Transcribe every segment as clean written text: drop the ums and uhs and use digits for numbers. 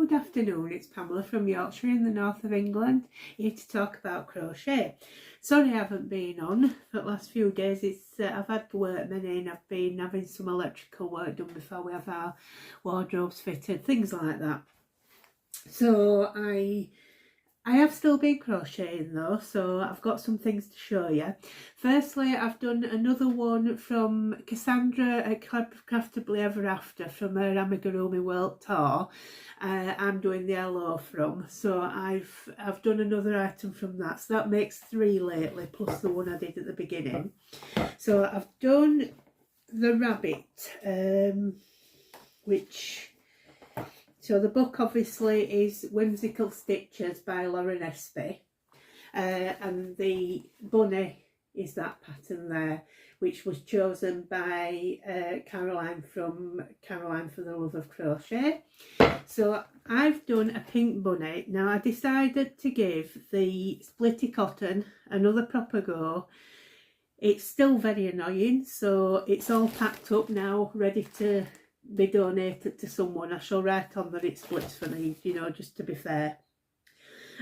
good afternoon, it's Pamela from Yorkshire in the north of England, here to talk about crochet. Sorry I haven't been on for the last few days. I've had workmen in, I've been having some electrical work done before we have our wardrobes fitted, things like that. So I have still been crocheting though, so I've got some things to show you. Firstly, I've done another one from Cassandra at Craftably Ever After from her Amigurumi World Tour. I'm doing the LO from, so I've done another item from that. So that makes 3 lately, plus the one I did at the beginning. So I've done the rabbit, So the book obviously is Whimsical Stitches by Lauren Espy, and the bunny is that pattern there, which was chosen by Caroline from Caroline for the Love of Crochet. So I've done a pink bunny. Now I decided to give the splitty cotton another proper go. It's still very annoying, so it's all packed up now, ready to be donated to someone. I shall write on that it splits for me, you know, just to be fair.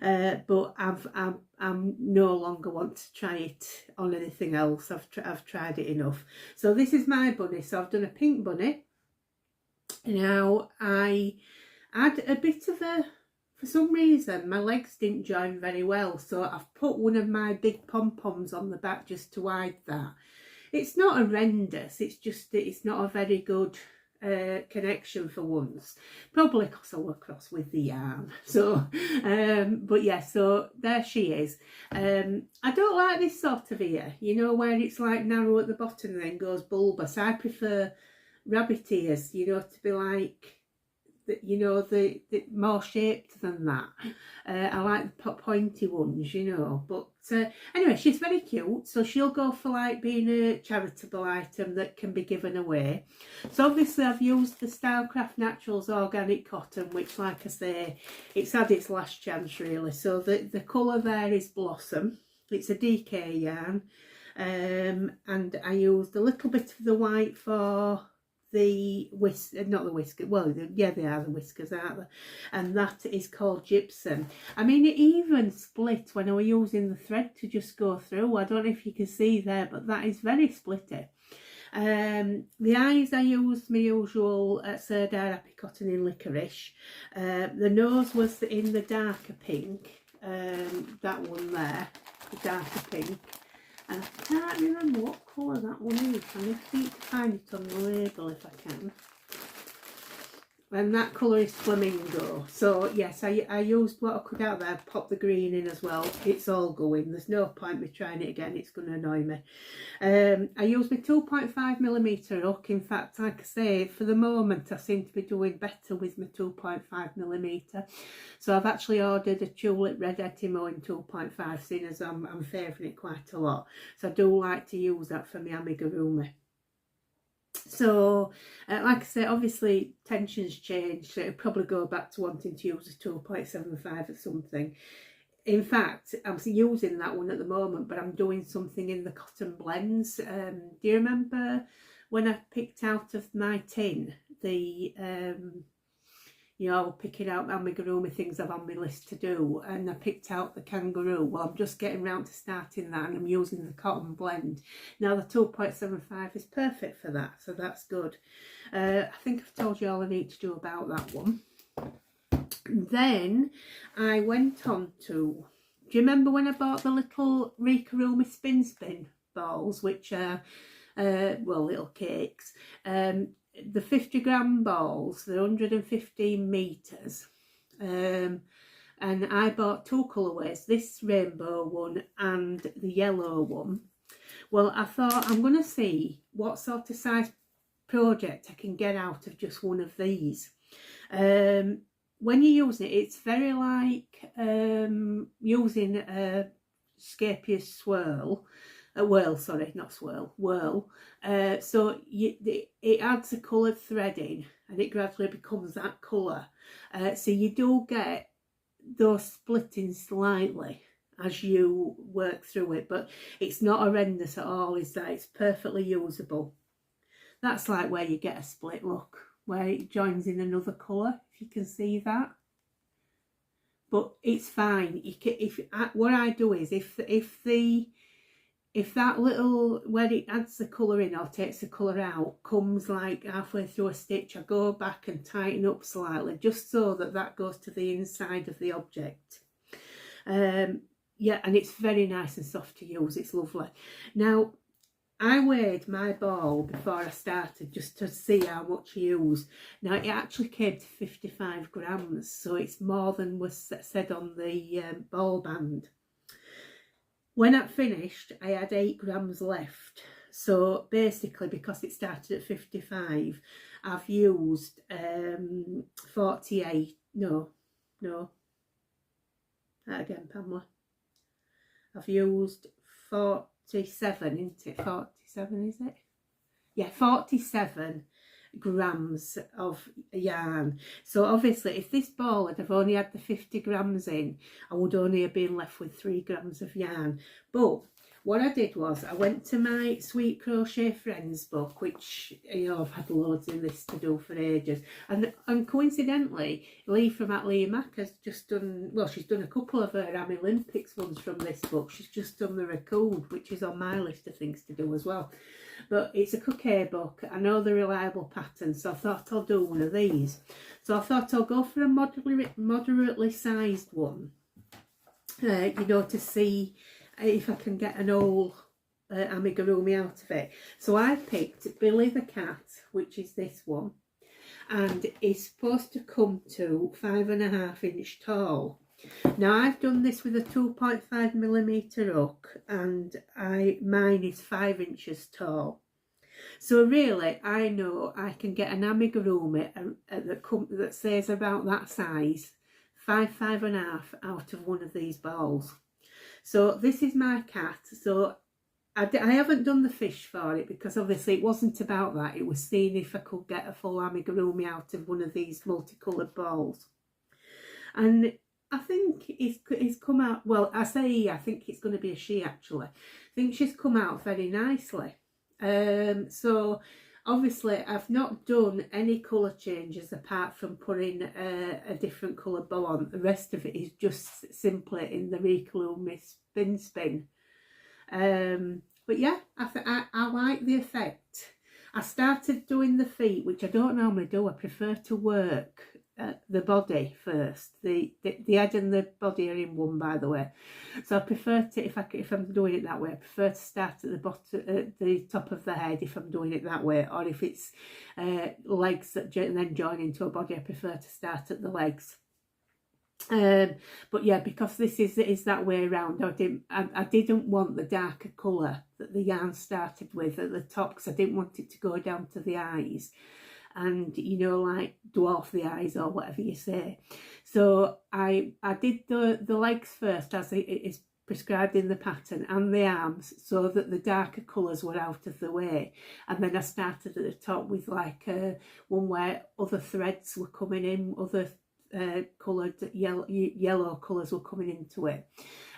But I'm no longer want to try it on anything else. I've tried it enough. So this is my bunny. So I've done a pink bunny. Now I had a bit of for some reason my legs didn't join very well, so I've put one of my big pom-poms on the back just to hide that. It's not horrendous, it's just that it's not a very good connection for once, probably because I work cross with the yarn. So but yeah, so there she is. I don't like this sort of ear, you know, where it's like narrow at the bottom and then goes bulbous. I prefer rabbit ears, you know, to be like, you know, the more shaped than that. I like the pointy ones, you know. But anyway, she's very cute, so she'll go for like being a charitable item that can be given away. So obviously I've used the Stylecraft Naturals organic cotton, which, like I say, it's had its last chance really. So the colour there is Blossom. It's a DK yarn, and I used a little bit of the white for the not the whiskers, well yeah, they are the whiskers, aren't they? And that is called Gypsum. I mean, it even split when I was using the thread to just go through. I don't know if you can see there, but that is very splitty. The eyes, I used my usual Serdar Happy Cotton in Licorice. The nose was in the darker pink, that one there, the darker pink. And I can't remember what colour that one is. I need to find it on the label if I can. And that colour is Flamingo. So yes, I used what I could out there, pop the green in as well. It's all going. There's no point me trying it again. It's going to annoy me. I used my 2.5mm hook. In fact, like I say, for the moment I seem to be doing better with my 2.5mm. So I've actually ordered a tulip red Etimo in 2.5, seeing as I'm favouring it quite a lot. So I do like to use that for my amigurumi. So like I say, obviously tensions changed, so it'll probably go back to wanting to use a 2.75 or something. In fact, I'm using that one at the moment, but I'm doing something in the cotton blends. Do you remember when I picked out of my tin the you know, picking out amigurumi things I've on my list to do, and I picked out the kangaroo? Well, I'm just getting round to starting that, and I'm using the cotton blend. Now the 2.75 is perfect for that, so that's good. I think I've told you all I need to do about that one. Then I went on to, do you remember when I bought the little Rikarumi spin balls, which are well, little cakes, the 50g balls, they're 115 meters, and I bought 2 colourways, this rainbow one and the yellow one. Well, I thought I'm going to see what sort of size project I can get out of just one of these. When you use it, it's very like using a scapious swirl. Whirl, sorry, not swirl, whirl. So it adds a coloured threading and it gradually becomes that colour. So you do get those splitting slightly as you work through it, but it's not horrendous at all, is that? It's perfectly usable. That's like where you get a split look, where it joins in another colour, if you can see that. but it's fine. You can, what I do is if that little, where it adds the colour in or takes the colour out, comes like halfway through a stitch, I go back and tighten up slightly, just so that goes to the inside of the object. Yeah, and it's very nice and soft to use. It's lovely. Now, I weighed my ball before I started just to see how much I used. Now, it actually came to 55 grams, so it's more than was said on the ball band. When I finished, I had 8 grams left. So basically, because it started at 55, I've used 48. No. That again, Pamela. I've used 47, isn't it? 47, is it? Yeah, 47 grams of yarn. So obviously, if this ball had have only had the 50 grams in, I would only have been left with 3 grams of yarn. But what I did was I went to my Sweet Crochet Friends book, which, you know, I've had loads in this to do for ages, and coincidentally, Lee from At Lee Mac has just done, well, she's done a couple of her Am Olympics ones from this book. She's just done the raccoon, which is on my list of things to do as well. But it's a Crochet book. I know the reliable patterns, so I thought I'll do one of these. So I thought I'll go for a moderately sized one, you know, to see if I can get an old amigurumi out of it. So I picked Billy the Cat, which is this one, and it's supposed to come to 5.5 inch tall. Now I've done this with a 2.5mm hook, and mine is 5 inches tall. So really, I know I can get an amigurumi that says about that size, 5.5 out of one of these balls. So this is my cat. So I haven't done the fish for it because obviously it wasn't about that. It was seeing if I could get a full amigurumi out of one of these multicoloured balls. And I think it's come out, well, I think it's going to be a she actually. I think she's come out very nicely. So obviously I've not done any colour changes apart from putting a different coloured bow on. The rest of it is just simply in the Rikalumi spin. But yeah, I like the effect. I started doing the feet, which I don't normally do. I prefer to work the body first. The head and the body are in one, by the way. So I prefer to, if I'm doing it that way, I prefer to start at the bottom, at the top of the head if I'm doing it that way, or if it's legs that then join into a body, I prefer to start at the legs. But yeah, because this is that way around, I didn't want the darker colour that the yarn started with at the top, because I didn't want it to go down to the eyes and, you know, like dwarf the eyes or whatever you say. So I did the legs first, as it is prescribed in the pattern, and the arms, so that the darker colours were out of the way. And then I started at the top with like one where other threads were coming in, other coloured yellow colours were coming into it,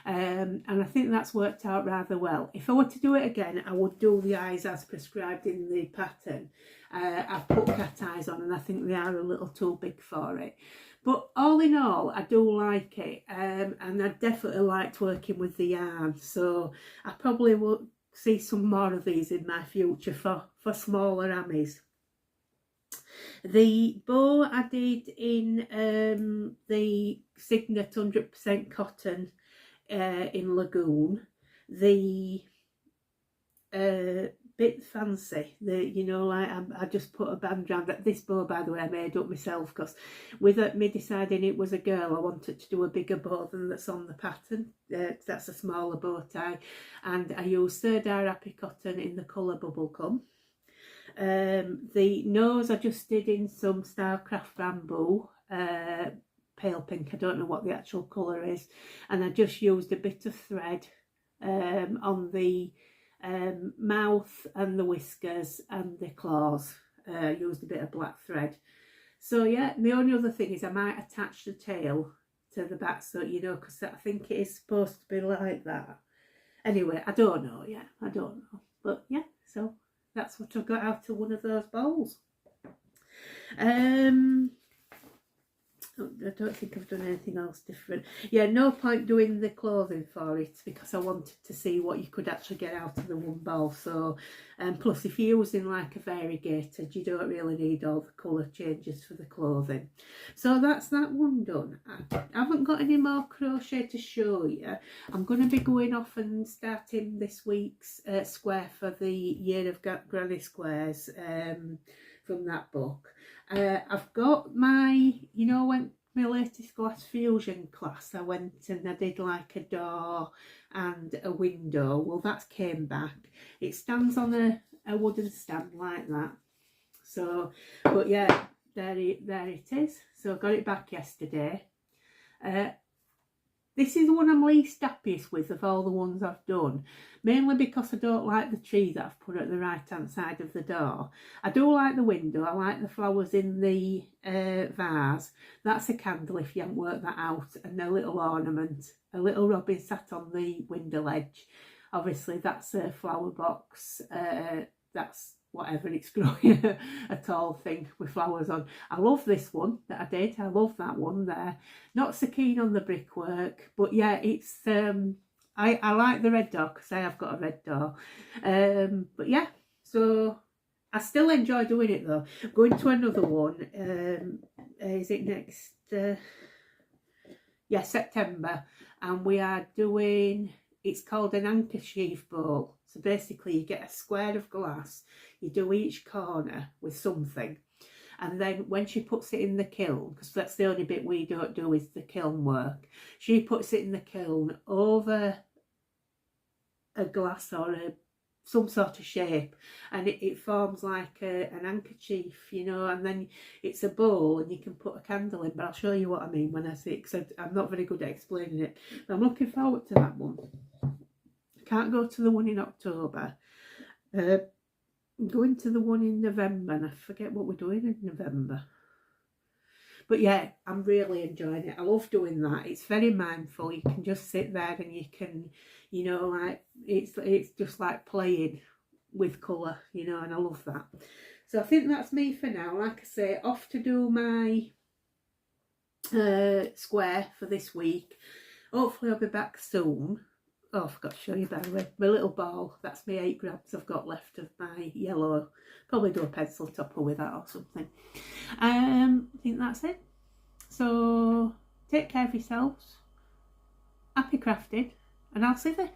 and I think that's worked out rather well. If I were to do it again, I would do the eyes as prescribed in the pattern. I've put cat eyes on and I think they are a little too big for it, but all in all I do like it, and I definitely liked working with the yarn, so I probably will see some more of these in my future for smaller amis. The bow I did in the Signet 100% cotton in Lagoon. The bit fancy, you know, like I just put a band around that. This bow, by the way, I made up myself, because with me deciding it was a girl, I wanted to do a bigger bow than that's on the pattern. That's a smaller bow tie, and I used Third Eye Happy Cotton in the colour Bubblegum. The nose I just did in some Starcraft bamboo, pale pink, I don't know what the actual colour is, and I just used a bit of thread on the mouth and the whiskers and the claws. Used a bit of black thread. So yeah, the only other thing is I might attach the tail to the back, so you know, because I think it is supposed to be like that. Anyway, I don't know yet, I don't know, but yeah, so that's what I got out of one of those bowls. I don't think I've done anything else different. Yeah, no point doing the clothing for it because I wanted to see what you could actually get out of the one ball. So, plus if you're using like a variegated, you don't really need all the colour changes for the clothing. So that's that one done. I haven't got any more crochet to show you. I'm going to be going off and starting this week's square for the Year of Granny Squares from that book. I've got my, you know, when my latest glass fusion class, I went and I did like a door and a window. Well, that came back. It stands on a wooden stand like that. So, but yeah, there it is. So I got it back yesterday. This is the one I'm least happiest with of all the ones I've done, mainly because I don't like the tree that I've put at the right hand side of the door. I do like the window, I like the flowers in the vase. That's a candle if you haven't worked that out, and a little ornament, a little robin sat on the window ledge. Obviously that's a flower box, that's whatever, it's growing a tall thing with flowers on. I love this one that I did. I love that one there. Not so keen on the brickwork, but yeah, it's I like the red door because I have got a red door. But yeah, so I still enjoy doing it though. I'm going to another one. Is it next? Yeah, September, and we are doing. It's called an handkerchief bowl. So basically you get a square of glass, you do each corner with something, and then when she puts it in the kiln, because that's the only bit we don't do is the kiln work, she puts it in the kiln over a glass or some sort of shape, and it forms like an handkerchief, you know, and then it's a bowl and you can put a candle in. But I'll show you what I mean when I see it, because I'm not very good at explaining it. But I'm looking forward to that one. Can't go to the one in October. I'm going to the one in November, and I forget what we're doing in November. But yeah, I'm really enjoying it. I love doing that. It's very mindful. You can just sit there and you can, you know, like it's just like playing with colour, you know, and I love that. So I think that's me for now. Like I say, off to do my square for this week. Hopefully I'll be back soon. Oh, I forgot to show you, by the way, my little ball. That's my 8 grams I've got left of my yellow. Probably do a pencil topper with that or something. I think that's it. So take care of yourselves. Happy crafting, and I'll see you.